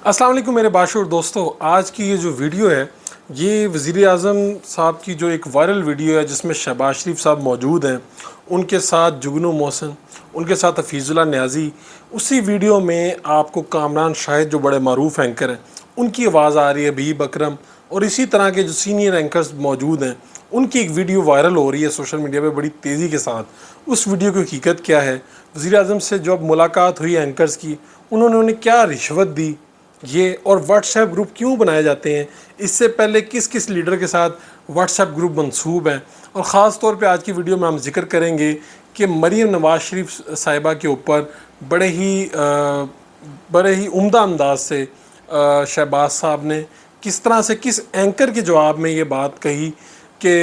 अस्सलाम वालेकुम मेरे बाशूर दोस्तों। आज की ये जो वीडियो है ये वज़ीर आज़म साहब की जो एक वायरल वीडियो है जिसमें शहबाज शरीफ साहब मौजूद हैं, उनके साथ जुगनू मोहसिन, उनके साथ हफीज़ुल्लाह न्याज़ी। उसी वीडियो में आपको कामरान शाहिद जो बड़े मरूफ एंकर हैं उनकी आवाज़ आ रही है, हबीब अकरम और इसी तरह के जो सीनियर एंकर्स मौजूद हैं उनकी एक वीडियो वायरल हो रही है सोशल मीडिया पे बड़ी तेज़ी के साथ। उस वीडियो की हकीकत क्या है, वज़ीर आज़म से जब मुलाकात हुई एंकर्स की, उन्होंने उन्हें क्या रिश्वत दी, ये और व्हाट्सएप ग्रुप क्यों बनाए जाते हैं, इससे पहले किस किस लीडर के साथ व्हाट्सएप ग्रुप मंसूब हैं, और ख़ास तौर पे आज की वीडियो में हम जिक्र करेंगे कि मरीम नवाज़ शरीफ साहिबा के ऊपर बड़े ही उम्दा अंदाज से शहबाज साहब ने किस तरह से किस एंकर के जवाब में ये बात कही कि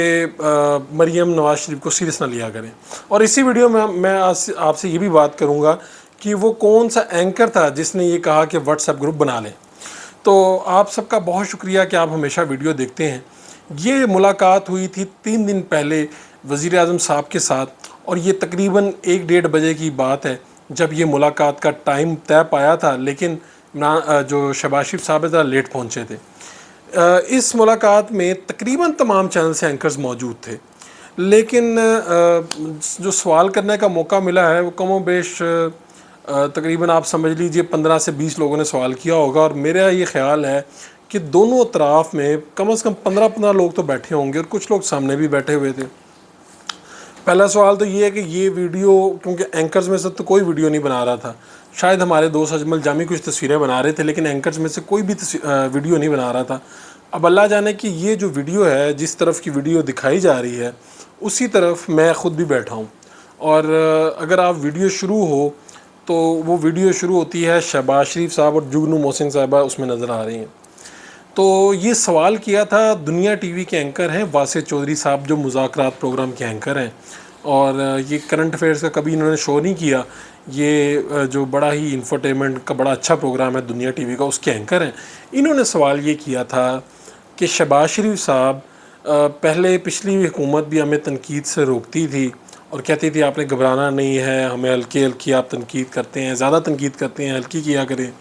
मरीम नवाज़ शरीफ को सीरियस ना लिया करें। और इसी वीडियो में मैं आपसे ये भी बात करूँगा कि वो कौन सा एंकर था जिसने ये कहा कि व्हाट्सएप ग्रुप बना लें। तो आप सबका बहुत शुक्रिया कि आप हमेशा वीडियो देखते हैं। ये मुलाकात हुई थी 3 दिन पहले वज़ीर आज़म साहब के साथ, और ये तकरीबन 1-1:30 बजे की बात है जब ये मुलाकात का टाइम तय पाया था, लेकिन जो शहबाज शरीफ साहब ज़रा लेट पहुँचे थे। इस मुलाकात में तकरीबन तमाम चैनल से एंकर्स मौजूद थे, लेकिन जो सवाल करने का मौका मिला है वो कमो बेश तकरीबन आप समझ लीजिए 15 से 20 लोगों ने सवाल किया होगा। और मेरा ये ख्याल है कि दोनों अतराफ़ में कम से कम 15-15 लोग तो बैठे होंगे और कुछ लोग सामने भी बैठे हुए थे। पहला सवाल तो ये है कि ये वीडियो, क्योंकि एंकर्स में से तो कोई वीडियो नहीं बना रहा था, शायद हमारे दोस्त अजमल जामी कुछ तस्वीरें बना रहे थे, लेकिन एंकर्स में से कोई भी वीडियो नहीं बना रहा था। अब अल्लाह जाने कि ये जो वीडियो है, जिस तरफ की वीडियो दिखाई जा रही है उसी तरफ मैं ख़ुद भी बैठा हूँ। और अगर आप वीडियो शुरू हो तो वो वीडियो शुरू होती है शहबाज शरीफ साहब और जुगनू मोहसिन साहिबा उसमें नज़र आ रही हैं। तो ये सवाल किया था दुनिया टीवी के एंकर हैं वासित चौधरी साहब, जो मुज़ाकरात प्रोग्राम के एंकर हैं, और ये करंट अफेयर्स का कभी इन्होंने शो नहीं किया। ये जो बड़ा ही इंफरटेनमेंट का बड़ा अच्छा प्रोग्राम है दुनिया टीवी का, उसके एंकर हैं। इन्होंने सवाल ये किया था कि शहबाज शरीफ साहब पहले पिछली हुकूमत भी हमें तनकीद से रोकती थी और कहती थी आपने घबराना नहीं है, हमें हल्की हल्की आप तनकीद करते हैं, ज़्यादा तनकीद करते हैं, हल्की किया करें।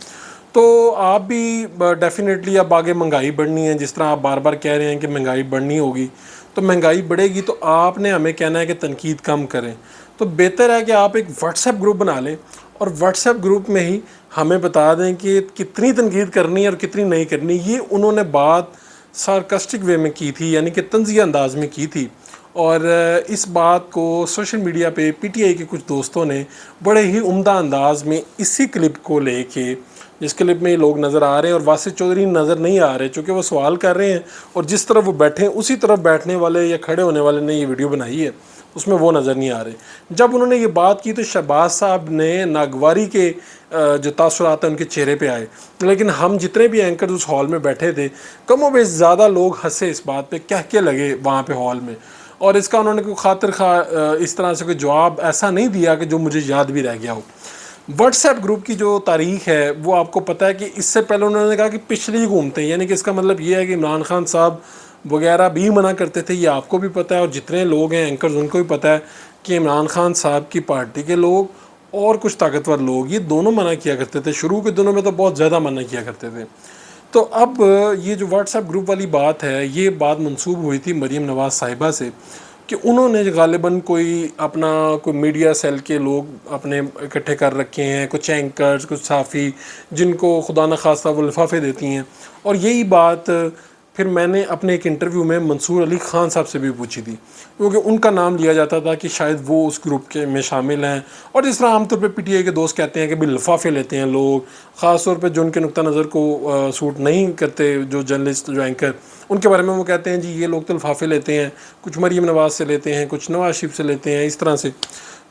तो आप भी डेफ़िनेटली अब आगे महंगाई बढ़नी है, जिस तरह आप बार बार कह रहे हैं कि महंगाई बढ़नी होगी, तो महंगाई बढ़ेगी तो आपने हमें कहना है कि तनकीद कम करें। तो बेहतर है कि आप एक व्हाट्सएप ग्रुप बना लें और व्हाट्सएप ग्रुप में ही हमें बता दें कि कितनी तनकीद करनी है और कितनी नहीं करनी। ये उन्होंने बात सार्कास्टिक वे में की थी, यानी कि तंज़िया अंदाज में की थी। और इस बात को सोशल मीडिया पे पीटीआई के कुछ दोस्तों ने बड़े ही उम्दा अंदाज में इसी क्लिप को लेके, जिस क्लिप में ये लोग नज़र आ रहे हैं और वासित चौधरी नज़र नहीं आ रहे चूँकि वो सवाल कर रहे हैं, और जिस तरफ वो बैठे हैं उसी तरफ बैठने वाले या खड़े होने वाले ने ये वीडियो बनाई है, उसमें वो नज़र नहीं आ रहे। जब उन्होंने ये बात की तो शहबाज साहब ने नागवारी के जो तासुरात हैं उनके चेहरे पे आए, लेकिन हम जितने भी एंकर उस हॉल में बैठे थे कमोबेश ज़्यादा लोग हंसे इस बात पे, कह के लगे वहाँ पे हॉल में। और इसका उन्होंने कोई खातिर खा इस तरह से कोई जवाब ऐसा नहीं दिया कि जो मुझे याद भी रह गया हो। व्हाट्सएप ग्रुप की जो तारीख है वो आपको पता है कि इससे पहले उन्होंने कहा कि पिछली हुकूमतें, यानी कि इसका मतलब ये है कि इमरान खान साहब वगैरह भी मना करते थे, ये आपको भी पता है और जितने लोग हैं एंकर्स उनको भी पता है कि इमरान खान साहब की पार्टी के लोग और कुछ ताकतवर लोग ये दोनों मना किया करते थे। शुरू के दिनों में तो बहुत ज़्यादा मना किया करते थे। तो अब ये जो व्हाट्सएप ग्रुप वाली बात है, ये बात मंसूब हुई थी मरीम नवाज़ साहिबा से कि उन्होंने गालिबन कोई मीडिया सेल के लोग अपने इकट्ठे कर रखे हैं, कुछ एंकर्स, कुछ साफ़ी, जिनको खुदा न खास्ता वो लिफाफे देती हैं। और यही बात फिर मैंने अपने एक इंटरव्यू में मंसूर अली ख़ान साहब से भी पूछी थी, क्योंकि उनका नाम लिया जाता था कि शायद वो उस ग्रुप के में शामिल हैं। और जिस तरह आमतौर पे पीटीआई के दोस्त कहते हैं कि भी लिफाफे लेते हैं लोग, ख़ास तौर पे जो उनके नुक्ता नज़र को सूट नहीं करते, जो जर्नलिस्ट, जो एंकर, उनके बारे में वो कहते हैं जी ये लोग तो लिफाफे लेते हैं, कुछ मरीम नवाज़ से लेते हैं, कुछ नवाज़ शरीफ से लेते हैं, इस तरह से।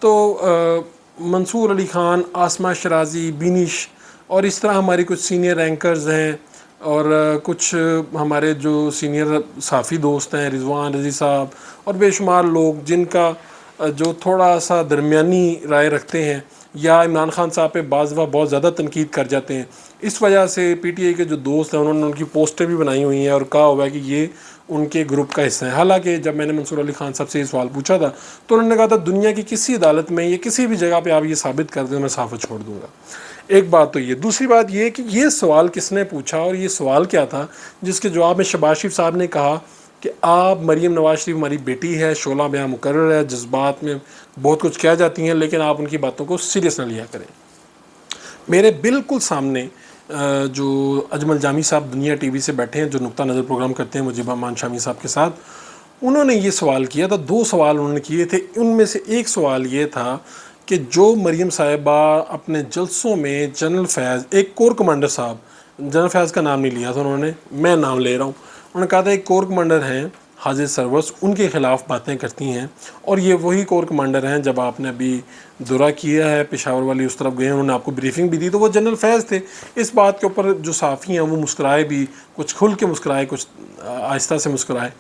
तो मंसूर अली ख़ान, आसमा शराजी, बिनिश और इस तरह हमारी कुछ सीनियर एंकर्स हैं और कुछ हमारे जो सीनियर साफ़ी दोस्त हैं, रिजवान रज़ी साहब और बेशुमार लोग जिनका जो थोड़ा सा दरमियानी राय रखते हैं या इमरान खान साहब पे बाज़ बहुत ज़्यादा तनकीद कर जाते हैं। इस वजह से पीटीआई के जो दोस्त हैं उन्होंने उनकी पोस्टें भी बनाई हुई हैं और कहा हुआ है कि ये उनके ग्रुप का हिस्सा है। हालांकि जब मैंने मंसूर अली ख़ान साहब से ये सवाल पूछा था तो उन्होंने कहा था दुनिया की किसी अदालत में या किसी भी जगह पे आप ये साबित कर दें मैं साफ़ छोड़ दूँगा। ایک بات تو یہ، دوسری بات یہ کہ یہ سوال کس نے پوچھا اور یہ سوال کیا تھا جس کے جواب میں شہباز شریف صاحب نے کہا کہ آپ مریم نواز شریف ہماری بیٹی ہے، شعلہ بیاں مقرر ہے، جذبات میں بہت کچھ کہہ جاتی ہیں، لیکن آپ ان کی باتوں کو سیریس نہ لیا کریں۔ میرے بالکل سامنے جو اجمل جامی صاحب دنیا ٹی وی سے بیٹھے ہیں، جو نقطہ نظر پروگرام کرتے ہیں مجیب امان شامی صاحب کے ساتھ، انہوں نے یہ سوال کیا تھا، 2 سوال انہوں نے کیے تھے۔ ان میں سے ایک سوال یہ تھا کہ جو مریم صاحبہ اپنے جلسوں میں جنرل فیض، ایک کور کمانڈر صاحب، جنرل فیض کا نام نہیں لیا تھا انہوں نے، میں نام لے رہا ہوں، انہوں نے کہا تھا ایک کور کمانڈر ہیں حاجی سرورس، ان کے خلاف باتیں کرتی ہیں، اور یہ وہی کور کمانڈر ہیں جب آپ نے ابھی دورہ کیا ہے پشاور والی اس طرف گئے ہیں، انہوں نے آپ کو بریفنگ بھی دی تو وہ جنرل فیض تھے۔ اس بات کے اوپر جو صحافی ہیں وہ مسکرائے بھی، کچھ کھل کے مسکرائے، کچھ آہستہ سے مسکرائے۔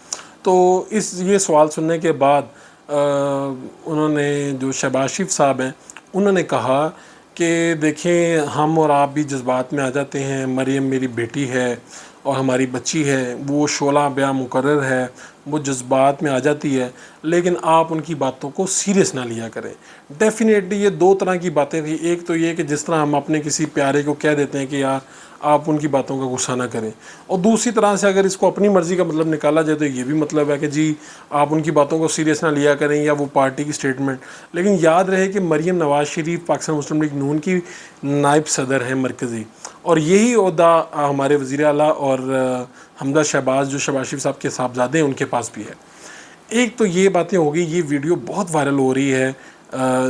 تو یہ سوال سننے کے بعد انہوں نے، جو شہباز شریف صاحب ہیں، انہوں نے کہا کہ دیکھیں ہم اور آپ بھی جذبات میں آ جاتے ہیں، مریم میری بیٹی ہے اور ہماری بچی ہے، وہ شعلہ بیاں مقرر ہے، وہ جذبات میں آ جاتی ہے، لیکن آپ ان کی باتوں کو سیریس نہ لیا کریں۔ ڈیفینیٹلی یہ 2 طرح کی باتیں تھیں، ایک تو یہ کہ جس طرح ہم اپنے کسی پیارے کو کہہ دیتے ہیں کہ یار آپ ان کی باتوں کا غصہ نہ کریں، اور دوسری طرح سے اگر اس کو اپنی مرضی کا مطلب نکالا جائے تو یہ بھی مطلب ہے کہ جی آپ ان کی باتوں کو سیریس نہ لیا کریں، یا وہ پارٹی کی سٹیٹمنٹ۔ لیکن یاد رہے کہ مریم نواز شریف پاکستان مسلم لیگ نون کی نائب صدر ہیں مرکزی، اور یہی عہدہ ہمارے وزیر اعلیٰ اور حمزہ شہباز، جو شہباز شریف صاحب کے صاحبزادے ہیں، ان کے پاس بھی ہے۔ ایک تو یہ باتیں ہو گئی، یہ ویڈیو بہت وائرل ہو رہی ہے،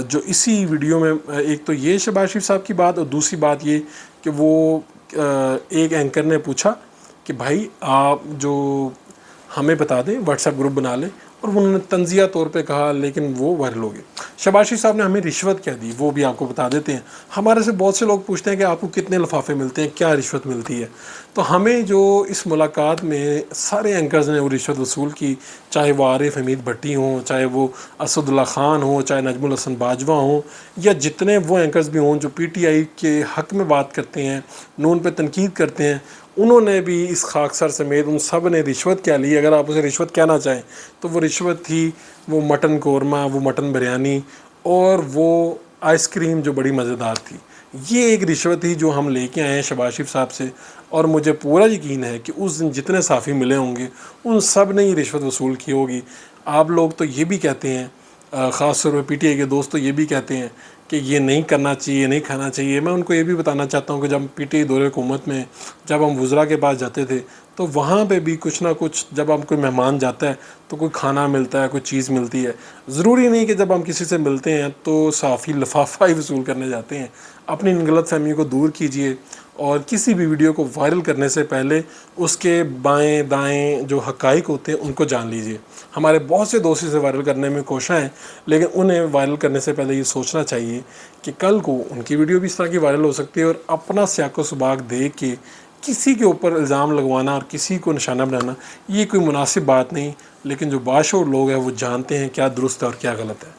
جو اسی ویڈیو میں ایک تو یہ شہباز شریف صاحب کی بات، اور دوسری بات یہ کہ وہ ایک اینکر نے پوچھا کہ بھائی آپ جو ہمیں بتا دیں، واٹس ایپ گروپ بنا لیں، اور انہوں نے تنزیہ طور پہ کہا، لیکن وہ وائرل ہو گئی۔ شہباز شریف صاحب نے ہمیں رشوت کیا دی وہ بھی آپ کو بتا دیتے ہیں۔ ہمارے سے بہت سے لوگ پوچھتے ہیں کہ آپ کو کتنے لفافے ملتے ہیں، کیا رشوت ملتی ہے، تو ہمیں جو اس ملاقات میں سارے اینکرز نے وہ رشوت وصول کی، چاہے وہ عارف حمید بھٹی ہوں، چاہے وہ اسد اللہ خان ہوں، چاہے نجم الحسن باجوہ ہوں، یا جتنے وہ اینکرز بھی ہوں جو پی ٹی آئی کے حق میں بات کرتے ہیں، نون پہ تنقید کرتے ہیں، انہوں نے بھی اس خاکسار سمیت ان سب نے رشوت کیا لی۔ اگر آپ اسے رشوت کہنا چاہیں تو وہ رشوت تھی وہ مٹن قورمہ، وہ مٹن بریانی، اور وہ آئس کریم جو بڑی مزیدار تھی۔ یہ ایک رشوت تھی جو ہم لے کے آئے ہیں شہباز شریف صاحب سے، اور مجھے پورا یقین ہے کہ اس دن جتنے صحافی ملے ہوں گے ان سب نے یہ رشوت وصول کی ہوگی۔ آپ لوگ تو یہ بھی کہتے ہیں، خاص طور پہ پی ٹی آئی کے دوست تو یہ بھی کہتے ہیں کہ یہ نہیں کرنا چاہیے، نہیں کھانا چاہیے۔ میں ان کو یہ بھی بتانا چاہتا ہوں کہ جب پی ٹی آئی دور حکومت میں جب ہم وزراء کے پاس جاتے تھے تو وہاں پہ بھی کچھ نہ کچھ، جب ہم کوئی مہمان جاتا ہے تو کوئی کھانا ملتا ہے، کوئی چیز ملتی ہے۔ ضروری نہیں کہ جب ہم کسی سے ملتے ہیں تو صحافی لفافہ ہی وصول کرنے جاتے ہیں۔ اپنی ان غلط فہمیوں کو دور کیجیے، اور کسی بھی ویڈیو کو وائرل کرنے سے پہلے اس کے بائیں دائیں جو حقائق ہوتے ہیں ان کو جان لیجیے۔ ہمارے بہت سے دوست اسے وائرل کرنے میں کوشاں ہیں، لیکن انہیں وائرل کرنے سے پہلے یہ سوچنا چاہیے کہ کل کو ان کی ویڈیو بھی اس طرح کی وائرل ہو سکتی ہے، اور اپنا سیاق و سباق دیکھ کے کسی کے اوپر الزام لگوانا اور کسی کو نشانہ بنانا یہ کوئی مناسب بات نہیں۔ لیکن جو باشعور لوگ ہیں وہ جانتے ہیں کیا درست ہے اور کیا غلط ہے۔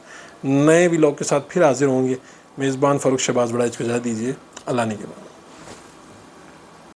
نئے ولاگ کے ساتھ پھر حاضر ہوں گے۔ میزبان فاروق شہباز بڑائچ کو اجازت دیجیے۔ اللہ نے کے بعد۔